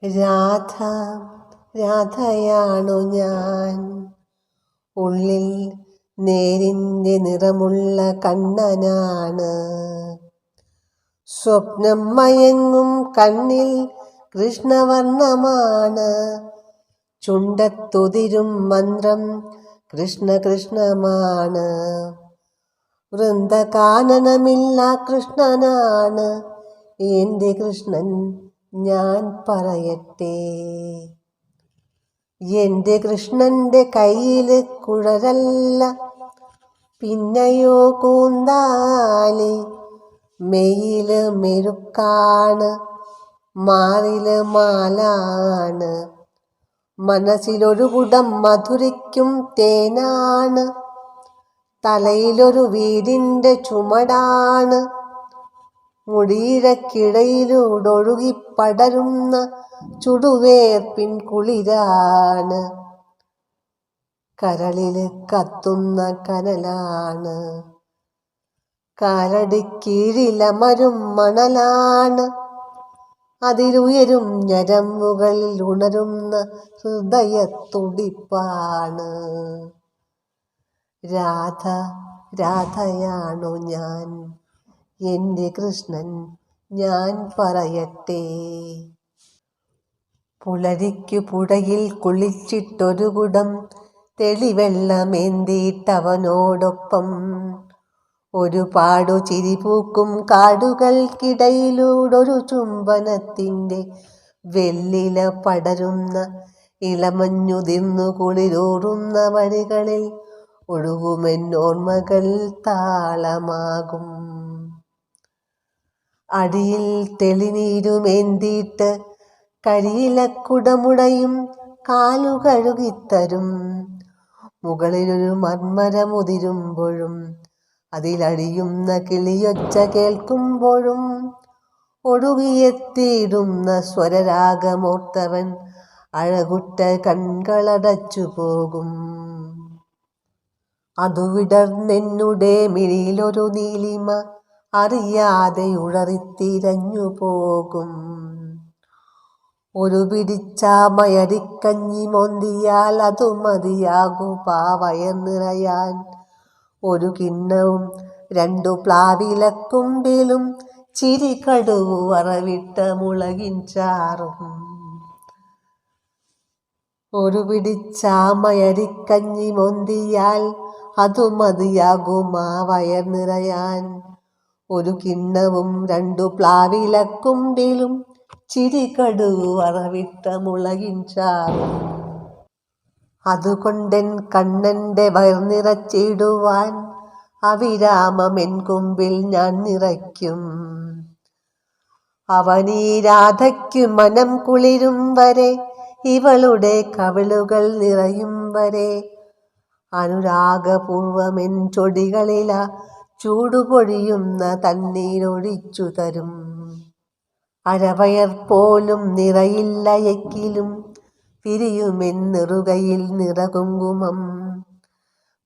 രാധ രാധയാണു ഞാൻ, ഉള്ളിൽ നേരിൻ്റെ നിറമുള്ള കണ്ണനാണ്. സ്വപ്നം മയങ്ങും കണ്ണിൽ കൃഷ്ണവർണ്ണമാണ്, ചുണ്ടത്തുതിരും മന്ത്രം കൃഷ്ണ കൃഷ്ണമാണ്. വൃന്ദകാനനമില്ല കൃഷ്ണനാണ് എൻ്റെ കൃഷ്ണൻ, ഞാൻ പറയട്ടെ. എൻ്റെ കൃഷ്ണൻ്റെ കയ്യിൽ കുഴലല്ല, പിന്നെയോ കൂന്താലി. മെയ്യില് മെഴുക്കാണ്, മാറില് മാലാണ്, മനസ്സിലൊരു കുടം മധുരിക്കും തേനാണ്, തലയിലൊരു വീടിൻ്റെ ചുമടാണ്, മുടിയിഴക്കിടയിലൂടൊഴുകിപ്പടരുന്ന ചുടുവേർപ്പിൻ കുളിരാണ്, കരളില് കത്തുന്ന കനലാണ്, കാലടിക്കീഴിലമരും മണലാണ്, അതിലുയരും ഞരമ്പുകളിൽ ഉണരുന്ന ഹൃദയത്തുടിപ്പാണ്. രാധ രാധയാണു ഞാൻ, എൻ്റെ കൃഷ്ണൻ, ഞാൻ പറയട്ടെ. പുലരിക്കു പുഴയിൽ കുളിച്ചിട്ടൊരു കുടം തെളിവെള്ളമേന്തിയിട്ടവനോടൊപ്പം, ഒരുപാടു ചിരിപൂക്കും കാടുകൾക്കിടയിലൂടൊരു ചുംബനത്തിൻ്റെ വെള്ളില പടരുന്ന ഇളമഞ്ഞുതിർന്നു കുളിരൂറുന്ന വഴികളിൽ ഒഴുകുമെന്നോർമ്മകൾ താളമാകും. അടിയിൽ തെളിനീരുമേന്തിയിട്ട് കരിയിലക്കുടമുടയും കാലുകഴുകിത്തരും, മുകളിലൊരു മർമരമുതിരുമ്പോഴും അതിലടിയുന്ന കിളിയൊച്ച കേൾക്കുമ്പോഴും ഒഴുകിയെത്തിയിടുന്ന സ്വരരാഗമോർത്തവൻ അഴകുറ്റ കൺകളടച്ചു പോകും. അതു വിടർന്നെന്നുടെ മിഴിയിലൊരു നീലിമ അറിയാതെ ഉഴറിത്തിരഞ്ഞു പോകും. ഒരു പിടിച്ചാമയരിക്കഞ്ഞി മോന്തിയാൽ അതു മതിയാകൂ പാവയർ നിറയാൻ. ഒരു കിണ്ണവും രണ്ടു പ്ലാവിലക്കുമ്പിലും ചിരി കടുവു വറവിട്ട മുളകിൻ ചാറും. ഒരു പിടിച്ചാമയരിക്കഞ്ഞി മോന്തിയാൽ അതു മതിയാകൂ മാവയർ നിറയാൻ. ഒരു കിണ്ണവും രണ്ടു പ്ലാവിലക്കുമ്പിലും ചിരി കടുവു വറവിട്ട മുളകിൻ ചാറും. അതുകൊണ്ടെൻ കണ്ണൻ്റെ വയർ നിറച്ചിടുവാൻ അവിരാമമെൻ കുമ്പിൽ ഞാൻ നിറയ്ക്കും. അവനീ രാധയ്ക്കു മനം കുളിരും വരെ, ഇവളുടെ കവിളുകൾ നിറയും വരെ, അനുരാഗപൂർവമെൻ ചൊടികളില ചൂടുപൊഴിയുന്ന തണ്ണീരൊഴിച്ചു തരും. അരവയർ പോലും നിറയില്ല എങ്കിലും വിരിയുമെന്നെറുകയിൽ നിറകുങ്കുമം.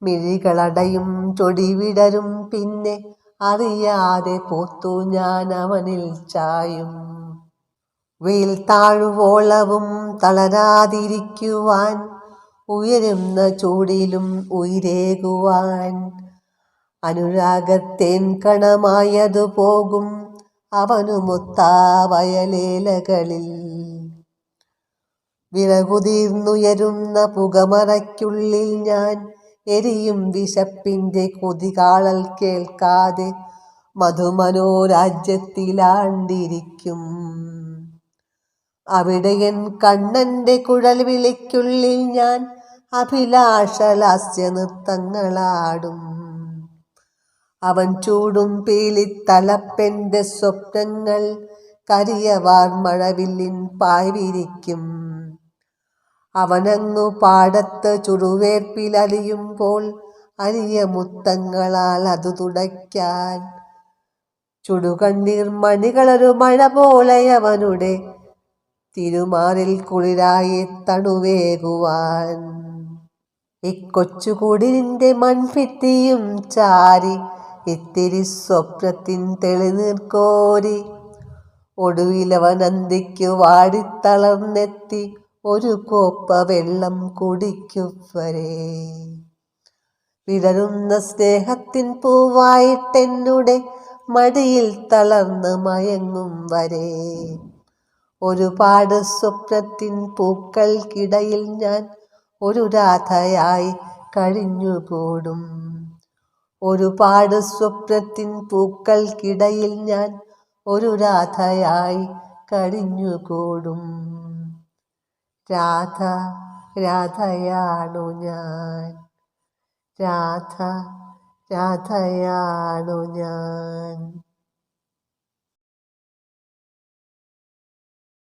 മിഴികളടയും ചൊടി വിടരും, പിന്നെ അറിയാതെ പൂത്തു ഞാൻ അവനിൽ ചായും. വെയിൽ താഴുവോളവും തളരാതിരിക്കുവാൻ, ഉയരുന്ന ചൂടിലും ഉയിരേകുവാൻ, അനുരാഗത്തേൻ കണമായതു പോകും അവനുമൊത്താ വയലേലകളിൽ. വിറകുതിർന്നുയരുന്ന പുകമറയ്ക്കുള്ളിൽ ഞാൻ എരിയും വിശപ്പിൻ്റെ കൊതികാളൽ കേൾക്കാതെ മധുമനോരാജ്യത്തിലാണ്ടിരിക്കും. അവിടെ എൻ കണ്ണൻ്റെ കുഴൽ വിളിക്കുള്ളിൽ ഞാൻ അഭിലാഷലാസ്യ നൃത്തങ്ങളാടും. അവൻ ചൂടും പീലിത്തലപ്പെൻ്റെ സ്വപ്നങ്ങൾ കരിയവാർ മഴവില്ലിൻ പായ്വിരിക്കും. അവനങ്ങു പാടത്ത് ചുടുവേർപ്പിലലിയുമ്പോൾ അരിയ മുത്തങ്ങളാൽ അതു തുടയ്ക്കാൻ, ചുടുകണ്ണീർ മണികളൊരു മഴ പോലെ അവനുടെ തിരുമാറിൽ കുളിരായി തണുവേകുവാൻ. ഇക്കൊച്ചുകൂടിനിന്റെ മൺഭിത്തിയും ചാരി, ഇത്തിരി സ്വപ്നത്തിൻ തെളിനീർക്കോരി, ഒടുവിലവൻ അന്തിക്കു വാടിത്തളർന്നെത്തി ഒരു കോപ്പ വെള്ളം കുടിക്കും വരെ. വിടരുന്ന സ്നേഹത്തിൻ പൂവായിട്ടെന്നുടെ മടിയിൽ തളർന്ന് മയങ്ങും വരെ. ഒരുപാട് സ്വപ്നത്തിൻ പൂക്കൾക്കിടയിൽ ഞാൻ ഒരു രാധയായി കഴിഞ്ഞുകൂടും. ഒരുപാട് സ്വപ്നത്തിൻ പൂക്കൾക്കിടയിൽ ഞാൻ ഒരു രാധയായി കഴിഞ്ഞുകൂടും. രാധ രാധയാണു ഞാൻ, രാധ രാധയാണു ഞാൻ.